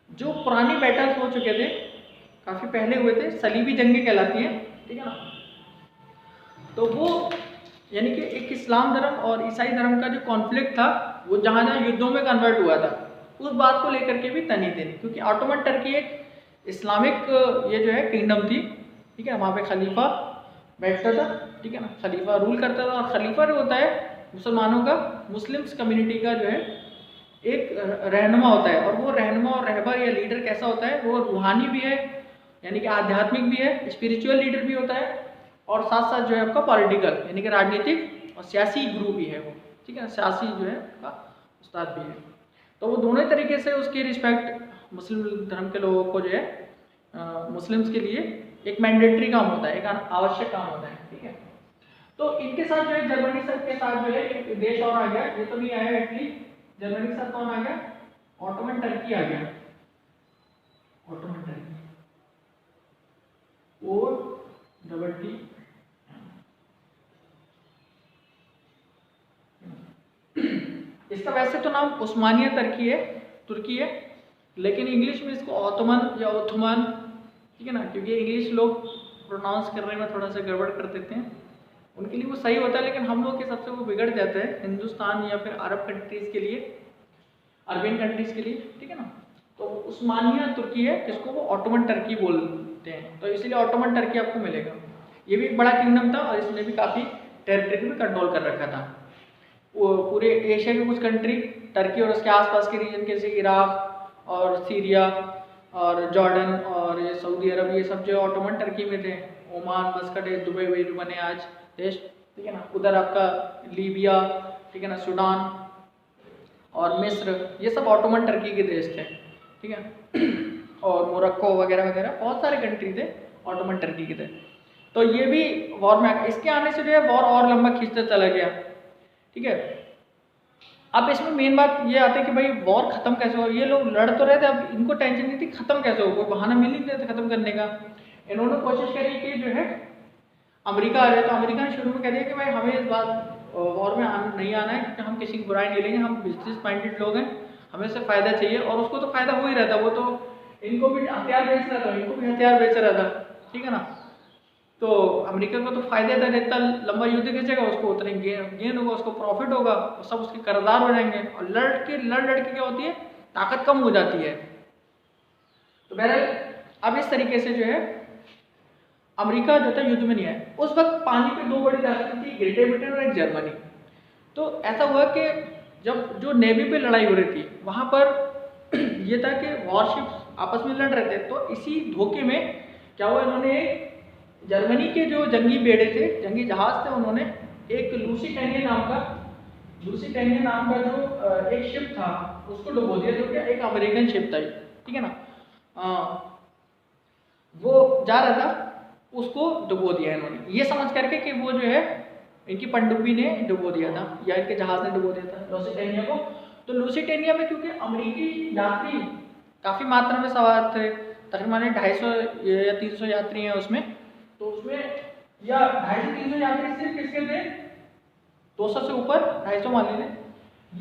जो पुरानी बैटल्स हो चुके थे, काफ़ी पहले हुए थे, सलीबी जंगें कहलाती हैं, ठीक है ना। तो वो यानी कि एक इस्लाम धर्म और ईसाई धर्म का जो कॉन्फ्लिक्ट था वो जहाँ जहाँ युद्धों में कन्वर्ट हुआ था, उस बात को लेकर के भी तनी थी, क्योंकि ऑटोमन टर्की एक इस्लामिक ये जो है किंगडम थी, ठीक है। वहाँ पे खलीफा बैठता था, ठीक है ना, खलीफा रूल करता था। और खलीफा जो होता है मुसलमानों का, मुस्लिम्स कम्युनिटी का जो है एक रहनुमा होता है, और वो रहनुमा और रहबर या लीडर कैसा होता है, वो रूहानी भी है यानी कि आध्यात्मिक भी है, स्पिरिचुअल लीडर भी होता है, और साथ साथ जो है आपका पॉलिटिकल यानी कि राजनीतिक और सियासी गुरु भी है वो, ठीक है, सियासी जो है उसका उस्ताद भी है। तो वो दोनों तरीके से उसकी रिस्पेक्ट मुस्लिम धर्म के लोगों को जो है मुस्लिम्स के लिए एक मैंडेटरी काम होता है, एक आवश्यक काम होता है, ठीक है। तो इनके साथ जो है जर्मनी सब के साथ जो है एक देश और आ गया, ये तो नहीं आया इटली, जर्मनी के साथ कौन आ गया, ऑटोमन टर्की आ गया, ऑटोमन टर्की OTT। इसका वैसे तो नाम उस्मानिया तुर्की है, लेकिन इंग्लिश में इसको ऑटोमन या ओथमान, ठीक है ना, क्योंकि इंग्लिश लोग प्रोनाउंस करने में थोड़ा सा गड़बड़ कर देते हैं, उनके लिए वो सही होता है, लेकिन हम लोग के हिसाब से वो बिगड़ जाता है हिंदुस्तान या फिर अरब कंट्रीज़ के लिए, अरबियन कंट्रीज़ के लिए, ठीक है ना। तो उस्मानिया तुर्की है जिसको वो ऑटोमन टर्की बोलते हैं, तो इसलिए ऑटोमन टर्की आपको मिलेगा। ये भी एक बड़ा किंगडम था और इसने भी काफ़ी टेरिटरी में कंट्रोल कर रखा था। वो पूरे एशिया के कुछ कंट्री, टर्की और उसके आसपास के रीजन जैसे इराक और सीरिया और जॉर्डन और ये सऊदी अरब, ये सब जो ऑटोमन टर्की में थे। ओमान, मस्कट, दुबई वही बने आज देश, ठीक है ना। उधर आपका लीबिया, ठीक है ना, सूडान और मिस्र, ये सब ऑटोमन टर्की के देश थे, ठीक है। और मोरक्को वगैरह वगैरह बहुत सारे कंट्री थे ऑटोमन टर्की के थे। तो ये भी वॉर में, इसके आने से जो है वॉर और लंबा खींचता चला गया, ठीक है। अब इसमें मेन बात ये आती है कि भाई वॉर खत्म कैसे हो, ये लोग लड़ तो रहे थे, अब इनको टेंशन नहीं थी खत्म कैसे हो, कोई बहाना मिल नहीं रहा था खत्म करने का। इन्होंने कोशिश करी कि जो है अमेरिका आ जाए, तो अमेरिका ने शुरू में कह दिया कि भाई हमें इस बात वॉर में नहीं आना है, क्योंकि हम किसी की बुराई नहीं लेंगे, हम बिजनेस माइंडेड लोग हैं, हमें सिर्फ फायदा चाहिए। और उसको तो फायदा हो ही रहा था, वो तो इनको भी हथियार बेच रहा था, इनको भी हथियार बेच रहा था, ठीक है ना। तो अमेरिका को तो फायदा था, जितना लंबा युद्ध खींचेगा उसको उतने गेन होगा, उसको प्रॉफिट होगा, और सब उसके कर्जदार हो जाएंगे, और लड़ के क्या होती है, ताकत कम हो जाती है। तो बहरहाल अब इस तरीके से जो है अमेरिका जो था युद्ध में नहीं आया। उस वक्त पानी पे दो बड़ी ताकतें थी, ग्रेट ब्रिटेन और एक जर्मनी। तो ऐसा हुआ कि जब जो नेवी पे लड़ाई हो रही थी वहाँ पर ये था कि वॉरशिप्स आपस में लड़ रहे थे, तो इसी धोखे में क्या हुआ, इन्होंने जर्मनी के जो जंगी बेड़े थे, जंगी जहाज थे, उन्होंने एक लूसीटैनिया नाम का जो एक शिप था उसको डुबो दिया, जो कि एक अमेरिकन शिप था, ठीक है ना। वो जा रहा था, उसको डुबो दिया इन्होंने, ये समझ करके कि वो जो है इनकी पनडुब्बी ने डुबो दिया था या इनके जहाज ने डुबो दिया था लूसीटैनिया को। तो लूसीटैनिया में क्योंकि अमेरिकी यात्री काफ़ी मात्रा में सवार थे, तकरीबन 250 या 300 यात्री हैं उसमें, तो उसमें या 250-300 यात्री सिर्फ किसके थे, 200 से ऊपर 250 मान लीजिए,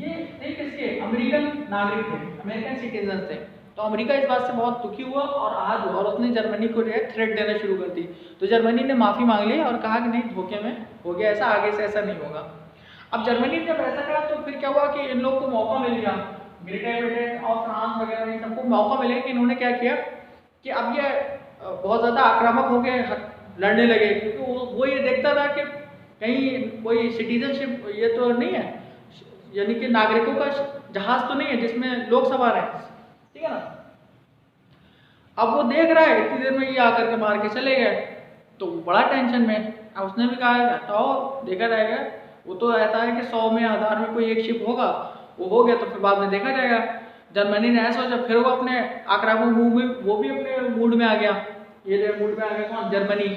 ये थे किसके, अमेरिकन नागरिक थे, अमेरिकन सिटीजन थे, तो अमेरिका इस बात से बहुत दुखी हुआ और आज और उसने जर्मनी को जो है थ्रेट देना शुरू कर दी। तो जर्मनी ने माफ़ी मांग ली और कहा कि नहीं, धोखे में हो गया ऐसा, आगे से ऐसा नहीं होगा। अब जर्मनी ने जब ऐसा कहा तो फिर क्या हुआ कि इन लोगों को मौका मिल गया, ब्रिटेन और फ्रांस वगैरह इन सबको मौका मिले कि इन्होंने क्या किया कि अब ये बहुत ज़्यादा आक्रामक हो गए, लड़ने लगे, क्योंकि वो ये देखता था कि कहीं कोई सिटीजनशिप ये तो नहीं है, यानी कि नागरिकों का जहाज तो नहीं है जिसमें लोग सवार हैं, ठीक है ना। अब वो देख रहा है इतनी देर में ये आकर के मार के चले गए, तो बड़ा टेंशन में। अब उसने भी कहा हटाओ, देखा जाएगा, वो तो ऐसा है कि 100 में 1000 में कोई एक शिप होगा, वो हो गया तो फिर बाद में देखा जाएगा। जर्मनी ने ऐसा सोचा, फिर वो अपने आक्रामक मूड में, वो भी अपने मूड में आ गया, ये जो मूड में आ गया कौन, जर्मनी,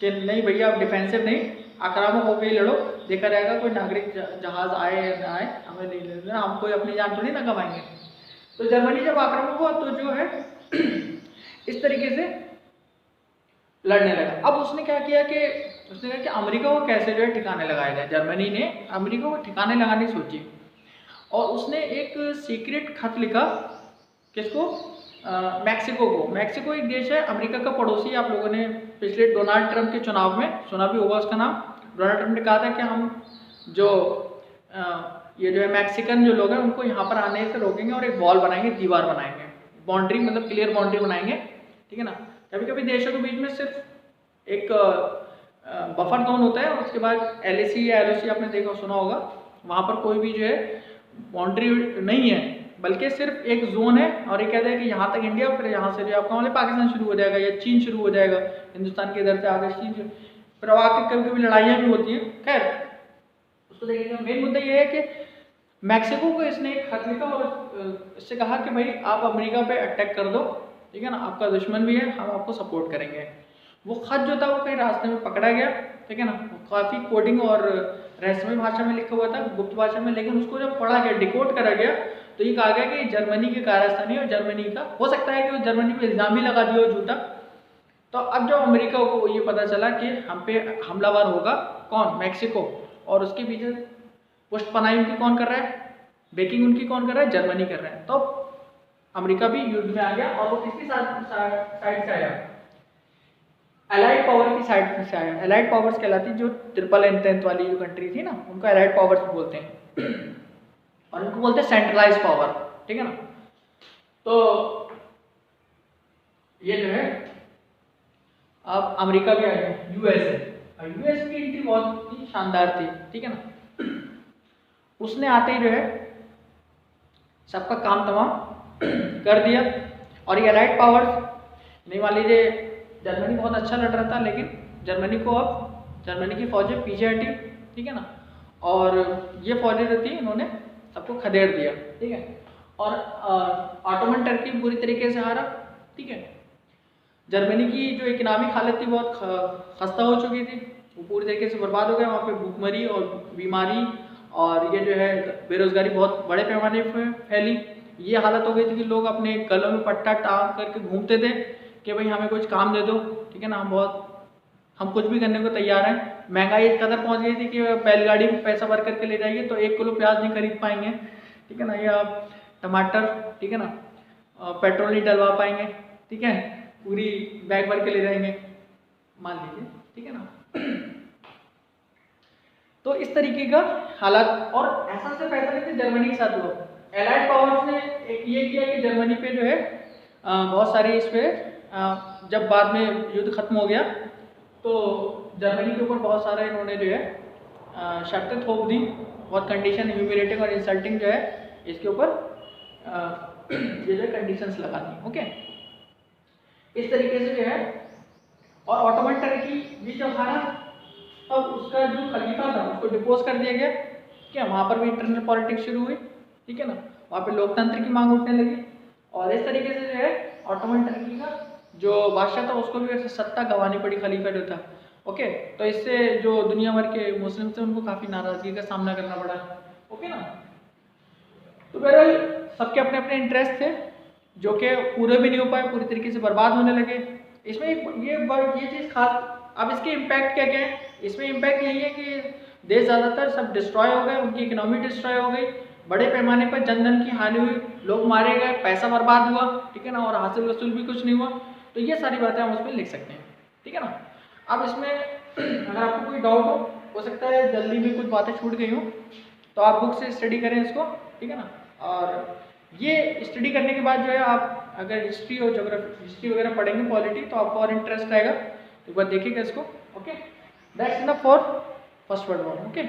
कि नहीं भैया अब डिफेंसिव नहीं, आक्रामक होकर ही लड़ो, देखा जाएगा कोई नागरिक जहाज आए या ना आए, हमें नहीं लेना, हम कोई अपनी जान थोड़ी ना कमाएंगे। तो जर्मनी जब आक्रामक हुआ तो जो है इस तरीके से लड़ने लगा। अब उसने क्या किया कि उसने कहा कि अमेरिका को कैसे जो है ठिकाने लगाया जाए। जर्मनी ने अमेरिका को ठिकाने लगाने सोची और उसने एक सीक्रेट खत लिखा, किसको, मैक्सिको को। मैक्सिको एक देश है अमेरिका का पड़ोसी। आप लोगों ने पिछले डोनाल्ड ट्रंप के चुनाव में सुना भी होगा उसका नाम। डोनाल्ड ट्रंप ने कहा था कि हम जो ये जो है मैक्सिकन जो लोग हैं उनको यहाँ पर आने से रोकेंगे और एक वॉल बनाएंगे, दीवार बनाएंगे, बाउंड्री, मतलब क्लियर बाउंड्री बनाएंगे, ठीक है ना। कभी कभी देशों के बीच में सिर्फ एक बफर जोन होता है और उसके बाद LAC या LOC आपने देखा सुना होगा, वहाँ पर कोई भी जो है बाउंड्री नहीं है, बल्कि सिर्फ एक जोन है और ये कहते हैं कि यहाँ तक इंडिया, फिर यहाँ से जो आपका मतलब पाकिस्तान शुरू हो जाएगा या चीन शुरू हो जाएगा, हिंदुस्तान के इधर से आगे चीन, फिर आके कभी कभी लड़ाइयाँ भी होती हैं। खैर उसको देखिए, मेन मुद्दा ये है कि मैक्सिको को इसने एक खत लिखा और इससे कहा कि भाई आप अमेरिका पे अटैक कर दो, ठीक है ना, आपका दुश्मन भी है, हम आपको सपोर्ट करेंगे। वो खत जो था वो कहीं रास्ते में पकड़ा गया, ठीक है ना, काफ़ी कोडिंग और रहस्यमय भाषा में लिखा हुआ था, गुप्त भाषा में, लेकिन उसको जब पढ़ा गया, डिकोड करा गया, तो ये कहा गया कि जर्मनी के कारस्तानी और जर्मनी का हो सकता है कि वो जर्मनी पे इल्ज़ाम ही लगा दिया हो झूठा। तो अब जब अमेरिका को ये पता चला कि हम पे हमलावर होगा कौन, मैक्सिको, और उसके पीछे पुष्टपनाही उनकी कौन कर रहा है, बेकिंग उनकी कौन कर रहा है, जर्मनी कर रहा है, तो अमेरिका भी युद्ध में आ गया। और वो किसकी साइड से आया, एलाइड पावर की साइड से आया। एलाइड पावर्स कहलाती, जो ट्रिपल एंटेंट वाली जो कंट्री थी ना, उनको एलाइड पावर्स बोलते हैं और उनको बोलते हैं सेंट्रलाइज पावर, ठीक है ना। तो ये जो है अब अमेरिका भी आ गया, यूएस की एंट्री बहुत ही शानदार थी, ठीक है ना। उसने आते ही जो है सबका काम तमाम कर दिया। और ये एलाइड पावर्स, नहीं मान लीजिए जर्मनी बहुत अच्छा लड़ रहा था, लेकिन जर्मनी को अब जर्मनी की फौजें पीछे हटी, ठीक है ना, और ये फौजें जो थी इन्होंने सबको खदेड़ दिया, ठीक है। और ऑटोमन टर्की पूरी तरीके से हारा, ठीक है। जर्मनी की जो इकोनॉमिक हालत थी बहुत खस्ता हो चुकी थी, वो पूरी तरीके से बर्बाद हो गया। वहाँ पे भूखमरी और बीमारी और ये जो है बेरोजगारी बहुत बड़े पैमाने पर फैली। ये हालत हो गई थी कि लोग अपने गलों में पट्टा टांग करके घूमते थे कि भाई हमें कुछ काम दे दो, ठीक है ना, हम कुछ भी करने को तैयार हैं। महंगाई इस कदर पहुँच गई थी कि बैलगाड़ी में पैसा भर करके ले जाइए तो 1 किलो प्याज नहीं खरीद पाएंगे, ठीक है ना, या टमाटर, ठीक है ना, पेट्रोल नहीं डलवा पाएंगे, ठीक है, पूरी बैग भर के ले जाएंगे मान लीजिए, ठीक है ना। तो इस तरीके का हालात, और ऐसा सिर्फ ऐसा नहीं जर्मनी के साथ हुआ, एलाइड पावर्स ने एक ये किया कि जर्मनी पे जो है बहुत सारी इस पे जब बाद में युद्ध खत्म हो गया तो जर्मनी के ऊपर बहुत सारा इन्होंने जो है शर्तें थोप दी, बहुत कंडीशन ह्यूमिलेटिंग और इंसल्टिंग जो है इसके ऊपर ये जो कंडीशंस लगा दी, ओके। इस तरीके से जो है, और ऑटोमन टर्की भी जब हारा तब उसका जो खलीफा था उसको डिपोज कर दिया गया, क्या वहाँ पर भी इंटरनल पॉलिटिक्स शुरू हुई, ठीक है ना, वहाँ पे लोकतंत्र की मांग उठने लगी। और इस तरीके से जो है ऑटोमन टर्की का जो बादशाह था उसको भी सत्ता गंवानी पड़ी, खलीफा जो था, ओके। तो इससे जो दुनिया भर के मुस्लिम थे उनको काफ़ी नाराज़गी का सामना करना पड़ा, ओके ना। तो बहरहाल सबके अपने अपने इंटरेस्ट थे जो कि पूरे भी नहीं हो पाए, पूरी तरीके से बर्बाद होने लगे। इसमें ये चीज़ खास, अब इसके इम्पैक्ट क्या क्या है, इसमें इम्पैक्ट यही है कि देश ज़्यादातर सब डिस्ट्रॉय हो गए, उनकी इकोनॉमी डिस्ट्रॉय हो गई, बड़े पैमाने पर जन धन की हानि हुई, लोग मारे गए, पैसा बर्बाद हुआ, ठीक है ना, और हासिल वसूल भी कुछ नहीं हुआ। तो ये सारी बातें हम उसमें लिख सकते हैं, ठीक है ना। अब इसमें अगर आपको कोई डाउट हो सकता है जल्दी में कुछ बातें छूट गई हो, तो आप बुक से स्टडी करें इसको, ठीक है ना। और ये स्टडी करने के बाद जो है आप अगर हिस्ट्री और ज्योग्राफी, हिस्ट्री वगैरह पढ़ेंगे, पॉलिटी, तो आपको और इंटरेस्ट आएगा। एक बार देखिएगा इसको, okay. That's enough for first word one, okay.